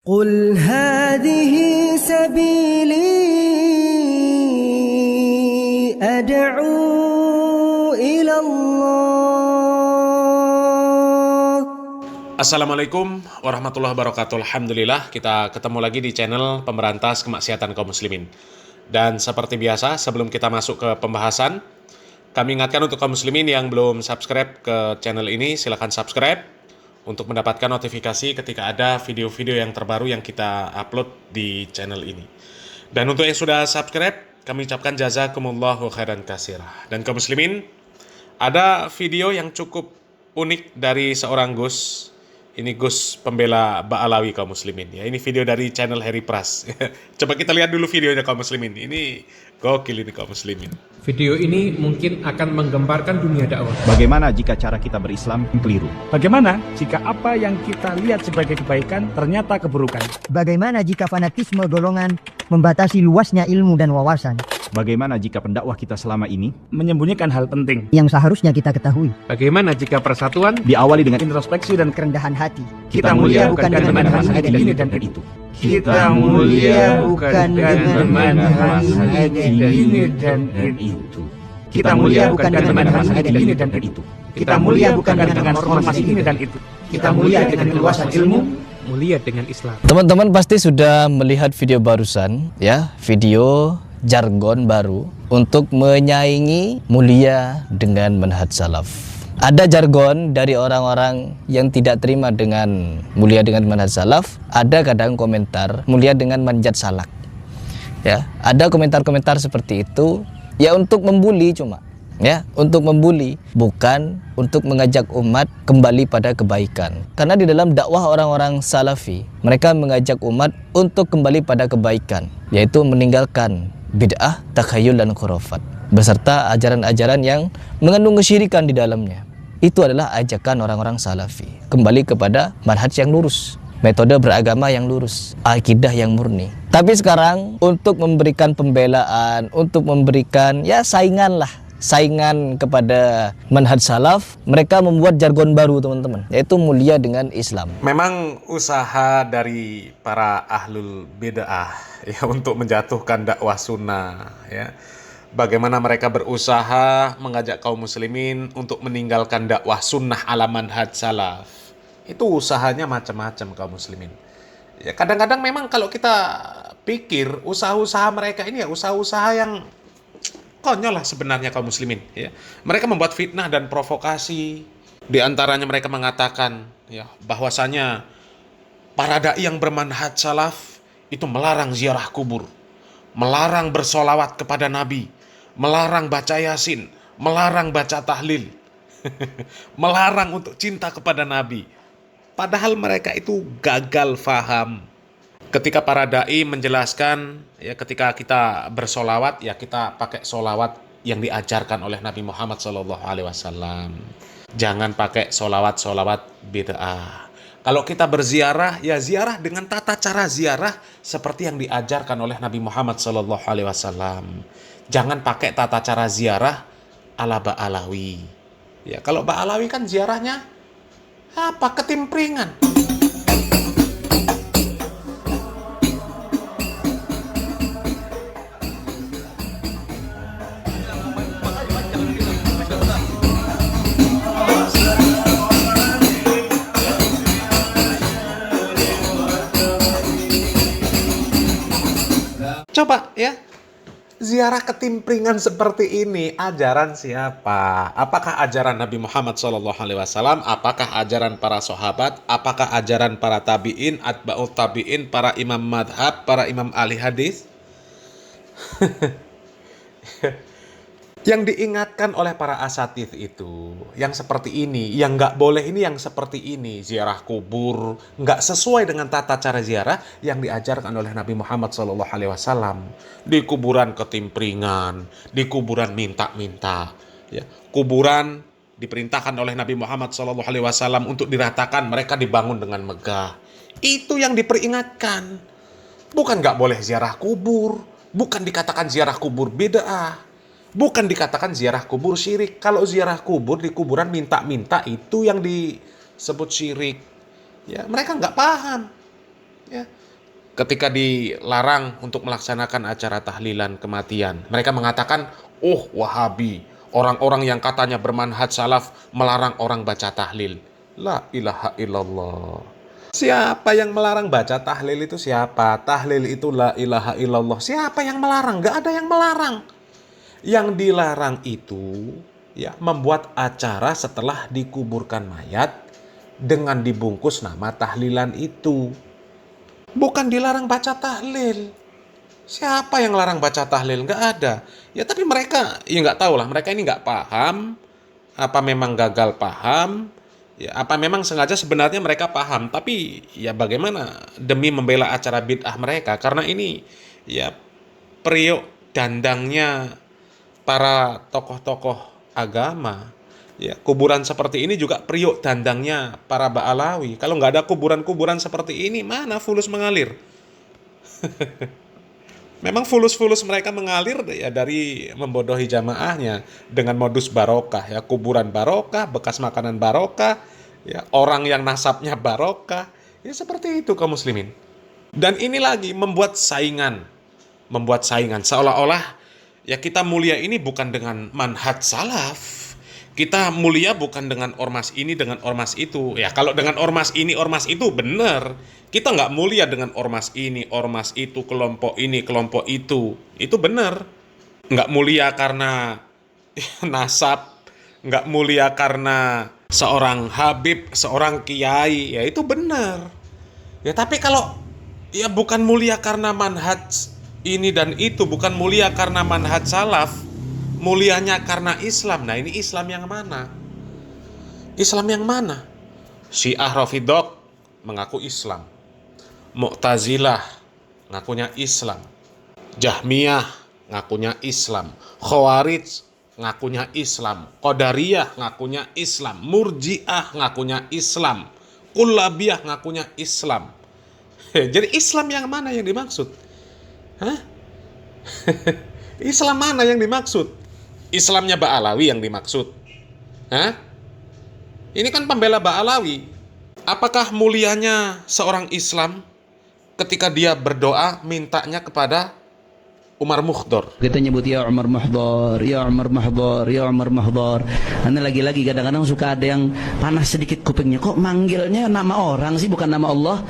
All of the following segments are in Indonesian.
قل هذه سبيلي أدعو إلى الله. Assalamualaikum warahmatullahi wabarakatuh. Alhamdulillah kita ketemu lagi di channel Pemberantas Kemaksiatan Kaum Muslimin. Dan seperti biasa, sebelum kita masuk ke pembahasan, kami ingatkan untuk kaum muslimin yang belum subscribe ke channel ini, silakan subscribe untuk mendapatkan notifikasi ketika ada video-video yang terbaru yang kita upload di channel ini. Dan untuk yang sudah subscribe, kami ucapkan jazakumullahu khairan katsirah. Dan kaum muslimin, ada video yang cukup unik dari seorang Gus. Ini Gus pembela Ba'alawi kaum muslimin. Ya, ini video dari channel Harry Pras. Coba kita lihat dulu videonya kaum muslimin. Ini gokil ini kaum muslimin. Video ini mungkin akan menggemparkan dunia dakwah. Bagaimana jika cara kita berislam keliru? Bagaimana jika apa yang kita lihat sebagai kebaikan ternyata keburukan? Bagaimana jika fanatisme golongan membatasi luasnya ilmu dan wawasan? Bagaimana jika pendakwah kita selama ini Menyembunyikan hal penting Yang seharusnya kita ketahui. Bagaimana jika persatuan diawali dengan introspeksi dan Kerendahan hati. kita mulia bukan dengan manhaj ini dan itu. kita mulia bukan dengan manhaj ini dan itu. Kita mulia bukan dengan manhaj ini dan itu. Kita mulia bukan dengan formasi ini dan itu. Kita mulia dengan keluasan ilmu, mulia dengan Islam. Teman-teman pasti sudah melihat video barusan, ya, video jargon baru untuk menyaingi mulia dengan manhaj salaf. Ada jargon dari orang-orang yang tidak terima dengan mulia dengan manhaj salaf, ada kadang komentar mulia dengan manjat salak. Ya, ada komentar-komentar seperti itu ya untuk membuli cuma. Ya, untuk membuli, bukan untuk mengajak umat kembali pada kebaikan. Karena di dalam dakwah orang-orang salafi, mereka mengajak umat untuk kembali pada kebaikan, yaitu meninggalkan bid'ah, takhayul dan khurafat, beserta ajaran-ajaran yang mengandung kesyirikan di dalamnya. Itu adalah ajakan orang-orang salafi, kembali kepada manhaj yang lurus, metode beragama yang lurus, akidah yang murni. Tapi sekarang untuk memberikan pembelaan, untuk memberikan ya saingan kepada manhaj salaf, mereka membuat jargon baru teman-teman, yaitu mulia dengan Islam. Memang usaha dari para ahlul bid'ah ya untuk menjatuhkan dakwah sunnah ya. Bagaimana mereka berusaha mengajak kaum muslimin untuk meninggalkan dakwah sunnah ala manhaj salaf. Itu usahanya macam-macam kaum muslimin. Ya kadang-kadang memang kalau kita pikir usaha-usaha mereka ini ya usaha-usaha yang konyol lah sebenarnya kaum muslimin ya. Mereka membuat fitnah dan provokasi. Di antaranya mereka mengatakan ya bahwasanya para dai yang bermanhaj salaf itu melarang ziarah kubur, melarang bersolawat kepada Nabi, melarang baca Yasin, melarang baca tahlil, melarang untuk cinta kepada Nabi. Padahal mereka itu gagal faham. Ketika para dai menjelaskan ya ketika kita bersolawat ya kita pakai solawat yang diajarkan oleh Nabi Muhammad SAW. Jangan pakai solawat bid'ah. Kalau kita berziarah ya ziarah dengan tata cara ziarah seperti yang diajarkan oleh Nabi Muhammad SAW. Jangan pakai tata cara ziarah ala Ba'alawi. Ya kalau Ba'alawi kan ziarahnya apa ketimpringan. Coba ya, ziarah ketimpringan seperti ini, ajaran siapa? Apakah ajaran Nabi Muhammad SAW? Apakah ajaran para sahabat? Apakah ajaran para tabi'in, atba'ut tabi'in, para imam madhab, para imam ahli hadis? Yang diingatkan oleh para asatidz itu, yang seperti ini, yang nggak boleh ini, yang seperti ini, ziarah kubur, nggak sesuai dengan tata cara ziarah yang diajarkan oleh Nabi Muhammad SAW. Di kuburan ketimpringan, di kuburan minta-minta, ya. Kuburan diperintahkan oleh Nabi Muhammad SAW untuk diratakan, mereka dibangun dengan megah. Itu yang diperingatkan. Bukan nggak boleh ziarah kubur, bukan dikatakan ziarah kubur bid'ah. Bukan dikatakan ziarah kubur syirik. Kalau ziarah kubur di kuburan minta-minta itu yang disebut syirik. Ya, mereka nggak paham. Ya. Ketika dilarang untuk melaksanakan acara tahlilan kematian, mereka mengatakan, "Oh, Wahabi, orang-orang yang katanya bermanhaj salaf melarang orang baca tahlil." La ilaha illallah. Siapa yang melarang baca tahlil itu siapa? Tahlil itu la ilaha illallah. Siapa yang melarang? Gak ada yang melarang. Yang dilarang itu ya membuat acara setelah dikuburkan mayat dengan dibungkus nama tahlilan itu. Bukan dilarang baca tahlil. Siapa yang larang baca tahlil? Nggak ada. Ya tapi mereka, ya nggak tahu lah. Mereka ini nggak paham. Apa memang gagal paham? Ya apa memang sengaja sebenarnya mereka paham. Tapi ya bagaimana demi membela acara bid'ah mereka. Karena ini ya periuk dandangnya para tokoh-tokoh agama. Ya, kuburan seperti ini juga periuk dandangnya para Ba'alawi. Kalau nggak ada kuburan-kuburan seperti ini, mana fulus mengalir? Memang fulus-fulus mereka mengalir ya dari membodohi jamaahnya dengan modus barokah, ya kuburan barokah, bekas makanan barokah, ya orang yang nasabnya barokah, ya seperti itu kaum muslimin. Dan ini lagi membuat saingan seolah-olah ya kita mulia ini bukan dengan manhaj salaf. Kita mulia bukan dengan ormas ini, dengan ormas itu. Ya kalau dengan ormas ini, ormas itu benar. Kita nggak mulia dengan ormas ini, ormas itu, kelompok ini, kelompok itu. Itu benar. Nggak mulia karena nasab. Nggak mulia karena seorang habib, seorang kiai. Ya itu benar. Ya tapi kalau ya bukan mulia karena manhaj ini dan itu. Bukan mulia karena manhaj salaf. Mulianya karena Islam. Nah ini Islam yang mana? Islam yang mana? Syiah Rafidhah mengaku Islam. Mu'tazilah ngakunya Islam. Jahmiyah ngakunya Islam. Khawarij ngakunya Islam. Qadariyah ngakunya Islam. Murji'ah ngakunya Islam. Kullabiyah ngakunya Islam. Jadi Islam yang mana yang dimaksud? Hah? Islam mana yang dimaksud? Islamnya Ba'alawi yang dimaksud. Hah? Ini kan pembela Ba'alawi. Apakah mulianya seorang Islam ketika dia berdoa mintanya kepada Umar Mukhdar? Kita nyebut ya Umar Muhdar, ya Umar Muhdar, ya Umar Muhdar. Karena lagi-lagi kadang-kadang suka ada yang panas sedikit kupingnya. Kok manggilnya nama orang sih bukan nama Allah?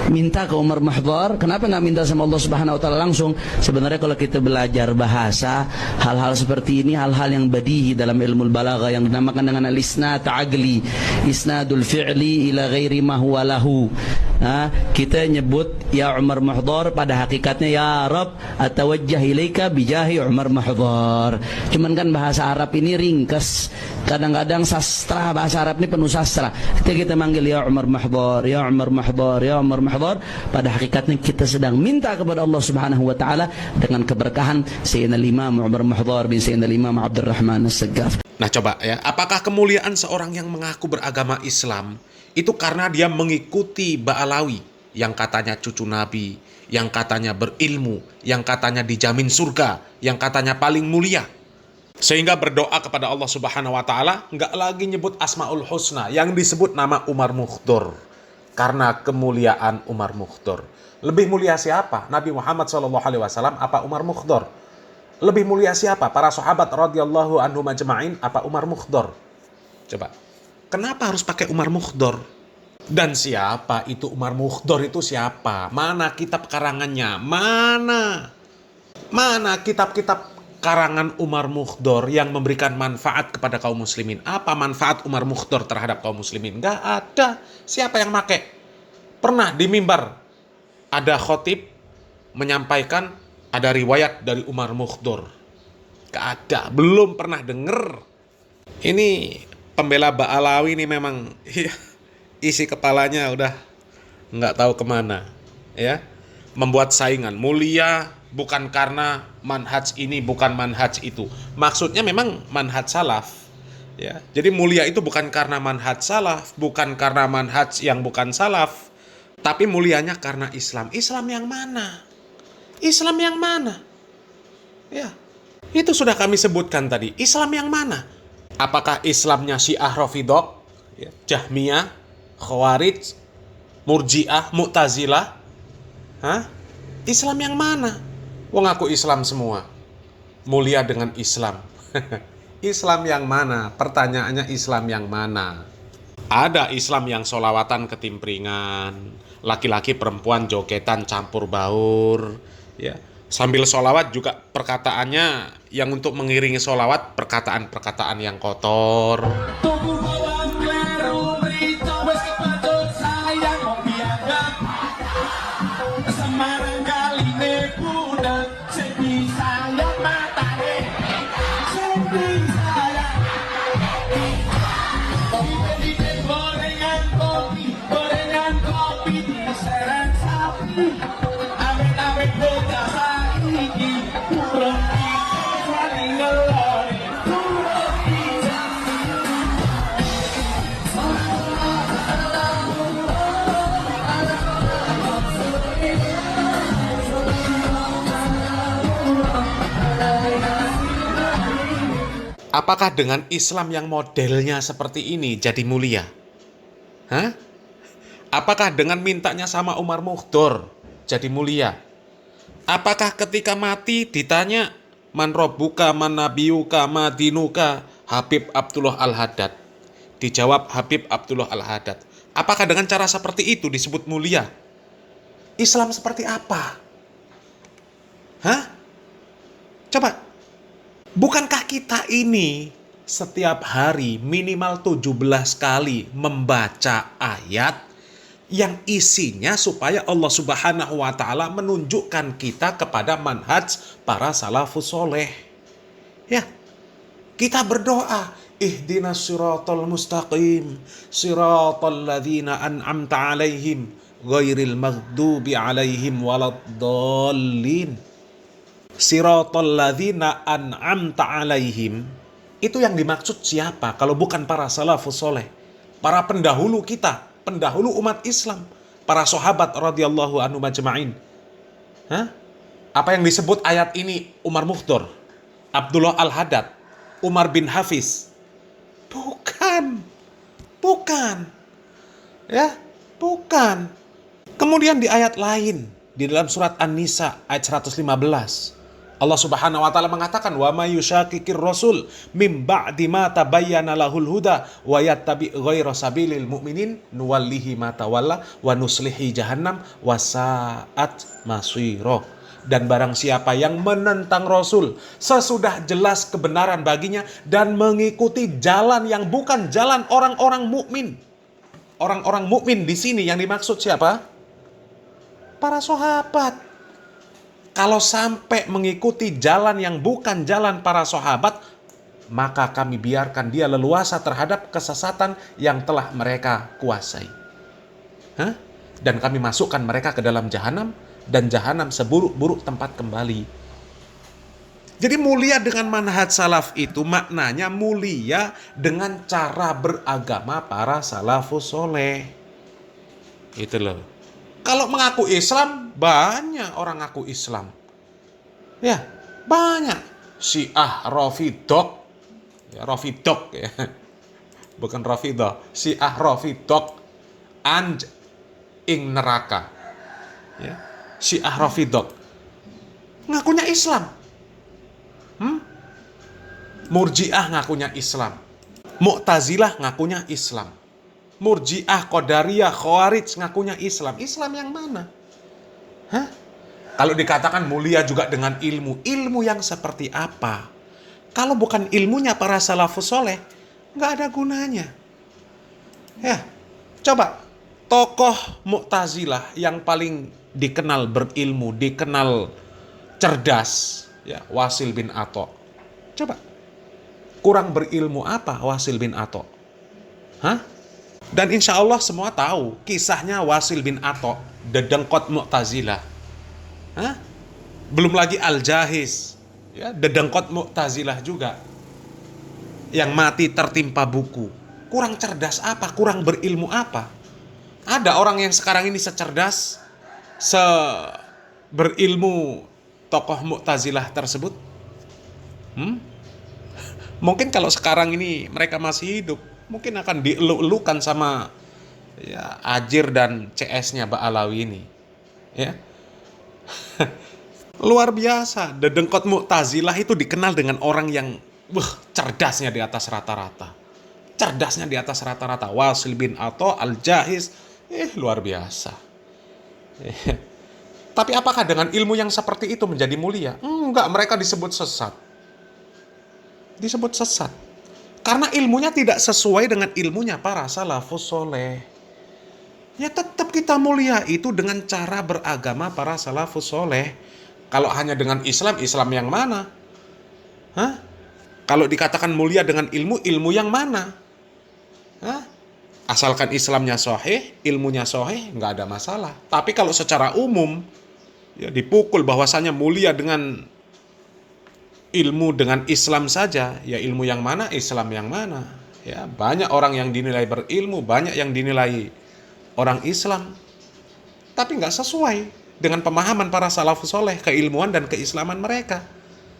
Minta ke Umar Muhdar. Kenapa nggak minta sama Allah Subhanahu Wa Taala langsung? Sebenarnya kalau kita belajar bahasa, hal-hal seperti ini hal-hal yang badihi dalam ilmu balaghah yang dinamakan dengan al-isnad ta'agli, isnadul fi'li ila ghairi ma huwa lahu. Kita nyebut ya Umar Muhdar pada hakikatnya ya Rabb atawajjah ilaika bijahi Umar Muhdar. Cuman kan bahasa Arab ini ringkas. Kadang-kadang sastra bahasa Arab ini penuh sastra. Ketika kita manggil ya Umar Muhdar, ya Umar Muhdar, ya Umar Muhdar, pada hakikatnya kita sedang minta kepada Allah Subhanahu wa taala dengan keberkahan Sayyidina Imam Umar Muhdar bin Sayyidina Imam Abdurrahman As-Saggaf. Nah coba ya, apakah kemuliaan seorang yang mengaku beragama Islam itu karena dia mengikuti Ba'alawi yang katanya cucu Nabi, yang katanya berilmu, yang katanya dijamin surga, yang katanya paling mulia, sehingga berdoa kepada Allah Subhanahu wa taala nggak lagi nyebut Asmaul Husna, yang disebut nama Umar Mukhdar karena kemuliaan Umar Mukhdar. Lebih mulia siapa? Nabi Muhammad SAW apa Umar Mukhdar? Lebih mulia siapa? Para sahabat radhiyallahu anhum ajma'in apa Umar Mukhdar? Coba. Kenapa harus pakai Umar Mukhdar? Dan siapa itu Umar Mukhdar itu siapa? Mana kitab karangannya? Mana kitab-kitab karangan Umar Mukhdar yang memberikan manfaat kepada kaum muslimin? Apa manfaat Umar Mukhdar terhadap kaum muslimin? Gak ada. Siapa yang pakai? Pernah di mimbar ada khotib menyampaikan ada riwayat dari Umar Mukhdar? Gak ada. Belum pernah denger. Ini pembela Ba'alawi ini memang isi kepalanya udah nggak tahu kemana, ya. Membuat saingan. Mulia bukan karena manhaj ini, bukan manhaj itu. Maksudnya memang manhaj salaf, ya. Jadi mulia itu bukan karena manhaj salaf, bukan karena manhaj yang bukan salaf, tapi mulianya karena Islam. Islam yang mana? Islam yang mana? Ya, itu sudah kami sebutkan tadi. Islam yang mana? Apakah Islamnya Syiah Rafidhah, Jahmiyah, Khawarij, Murji'ah, Mu'tazilah, Hah? Islam yang mana? Wong aku Islam semua. Mulia dengan Islam. Islam yang mana? Pertanyaannya Islam yang mana? Ada Islam yang solawatan ketimpringan, laki-laki perempuan jogetan campur baur, ya. Sambil solawat juga perkataannya yang untuk mengiringi solawat perkataan-perkataan yang kotor. Apakah dengan Islam yang modelnya seperti ini jadi mulia? Hah? Apakah dengan mintanya sama Umar Mukhtar jadi mulia? Apakah ketika mati ditanya man robbuka, man nabiyuka, ma dinuka, Habib Abdullah Al-Haddad? Dijawab Habib Abdullah Al-Haddad. Apakah dengan cara seperti itu disebut mulia? Islam seperti apa? Hah? Coba. Bukankah kita ini setiap hari minimal 17 kali membaca ayat yang isinya supaya Allah Subhanahu wa Ta'ala menunjukkan kita kepada manhaj para salafus soleh. Ya, kita berdoa, ihdinas siratal mustaqim, siratal ladzina an'amta alaihim, ghairil maghdubi alaihim waladdallin. Siratal ladzina an'amta alaihim, itu yang dimaksud siapa kalau bukan para salafus soleh, para pendahulu kita, pendahulu umat Islam, para sahabat radhiyallahu anhum ajma'in. Hah? Apa yang disebut ayat ini Umar Mukhtar, Abdullah Al-Haddad, Umar bin Hafiz? Bukan. Ya, bukan. Kemudian di ayat lain, di dalam surat An-Nisa ayat 115, Allah Subhanahu wa Ta'ala mengatakan, wa may yushaqiqir rasul mim ba'di ma tabayyana lahul huda wa yattabi' ghaira sabilil mu'minin nuwallihi ma tawalla wa nuslihi jahannam wa sa'at masira. Dan barang siapa yang menentang Rasul sesudah jelas kebenaran baginya dan mengikuti jalan yang bukan jalan orang-orang mukmin. Orang-orang mukmin di sini yang dimaksud siapa? Para sahabat. Kalau sampai mengikuti jalan yang bukan jalan para sahabat, maka kami biarkan dia leluasa terhadap kesesatan yang telah mereka kuasai. Hah? Dan kami masukkan mereka ke dalam jahanam, dan jahanam seburuk-buruk tempat kembali. Jadi mulia dengan manhaj salaf itu maknanya mulia dengan cara beragama para salafus soleh. Itu loh. Kalau mengaku Islam, banyak orang ngaku Islam. Ya, banyak. Syiah, Rafidhah. Ya, Rafidhah ya. Bukan Rafidhah. Syiah, Rafidhah. Anj ing neraka. Ya. Syiah, Rafidhah. Ngakunya Islam. Murji'ah ngakunya Islam. Mu'tazilah ngakunya Islam. Murji'ah, Qadariyah, Khawarij ngakunya Islam. Islam yang mana? Hah? Kalau dikatakan mulia juga dengan ilmu, ilmu yang seperti apa? Kalau bukan ilmunya para salafus soleh, nggak ada gunanya. Ya, coba tokoh Mu'tazilah yang paling dikenal berilmu, dikenal cerdas, ya, Wasil bin Atha. Coba, kurang berilmu apa Wasil bin Atha? Hah? Dan insya Allah semua tahu kisahnya Wasil bin Atha, dedengkot Mu'tazilah. Hah? Belum lagi Al-Jahiz, ya, dedengkot Mu'tazilah juga, yang mati tertimpa buku. Kurang cerdas apa? Kurang berilmu apa? Ada orang yang sekarang ini secerdas, berilmu tokoh Mu'tazilah tersebut? Mungkin kalau sekarang ini mereka masih hidup, mungkin akan dielu-elukan sama ya, Ajir dan CS-nya Ba'alawi ini. Ya. Luar biasa. Dedengkot Mu'tazilah itu dikenal dengan orang yang cerdasnya di atas rata-rata. Cerdasnya di atas rata-rata. Wasil bin Atha Al-Jahiz, luar biasa. Tapi apakah dengan ilmu yang seperti itu menjadi mulia? Enggak, mereka disebut sesat. Disebut sesat. Karena ilmunya tidak sesuai dengan ilmunya para salafus soleh. Ya tetap kita mulia itu dengan cara beragama para salafus soleh. Kalau hanya dengan Islam, Islam yang mana? Kalau dikatakan mulia dengan ilmu, ilmu yang mana? Asalkan Islamnya sahih, ilmunya sahih, nggak ada masalah. Tapi kalau secara umum, ya dipukul bahwasanya mulia dengan ilmu dengan Islam saja, ya ilmu yang mana, Islam yang mana? Ya, banyak orang yang dinilai berilmu, banyak yang dinilai orang Islam, tapi nggak sesuai dengan pemahaman para salafus soleh, keilmuan dan keislaman mereka.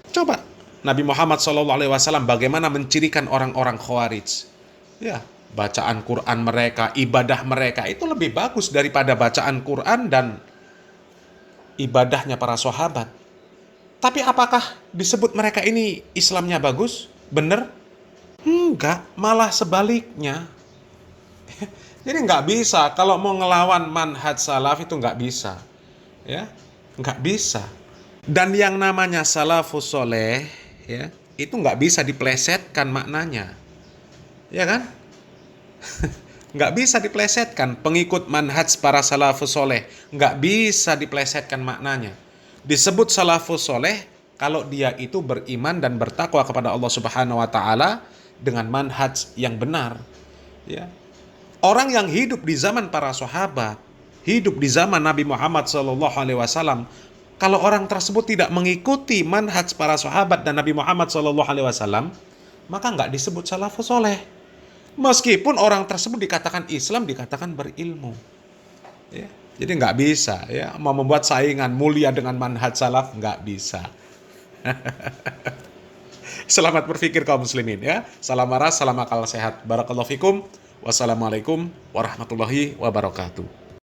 Coba Nabi Muhammad SAW bagaimana mencirikan orang-orang Khawarij. Ya, bacaan Quran mereka, ibadah mereka itu lebih bagus daripada bacaan Quran dan ibadahnya para sahabat. Tapi apakah disebut mereka ini Islamnya bagus? Bener? Enggak, malah sebaliknya. Jadi nggak bisa, kalau mau ngelawan manhaj salaf itu nggak bisa. Ya, nggak bisa. Dan yang namanya salafus soleh, ya, itu nggak bisa diplesetkan maknanya. Ya kan? Nggak bisa diplesetkan. Pengikut manhaj para salafus soleh nggak bisa diplesetkan maknanya. Disebut salafus soleh kalau dia itu beriman dan bertakwa kepada Allah Subhanahu wa taala dengan manhaj yang benar. Ya. Orang yang hidup di zaman para sahabat, hidup di zaman Nabi Muhammad SAW, kalau orang tersebut tidak mengikuti manhaj para sahabat dan Nabi Muhammad SAW, maka nggak disebut salafus soleh. Meskipun orang tersebut dikatakan Islam, dikatakan berilmu. Ya. Jadi nggak bisa, ya, mau membuat saingan mulia dengan manhaj salaf, nggak bisa. Selamat berpikir kaum muslimin, ya. Salam waras, salam akal sehat. Barakallahu fikum. Wassalamualaikum warahmatullahi wabarakatuh.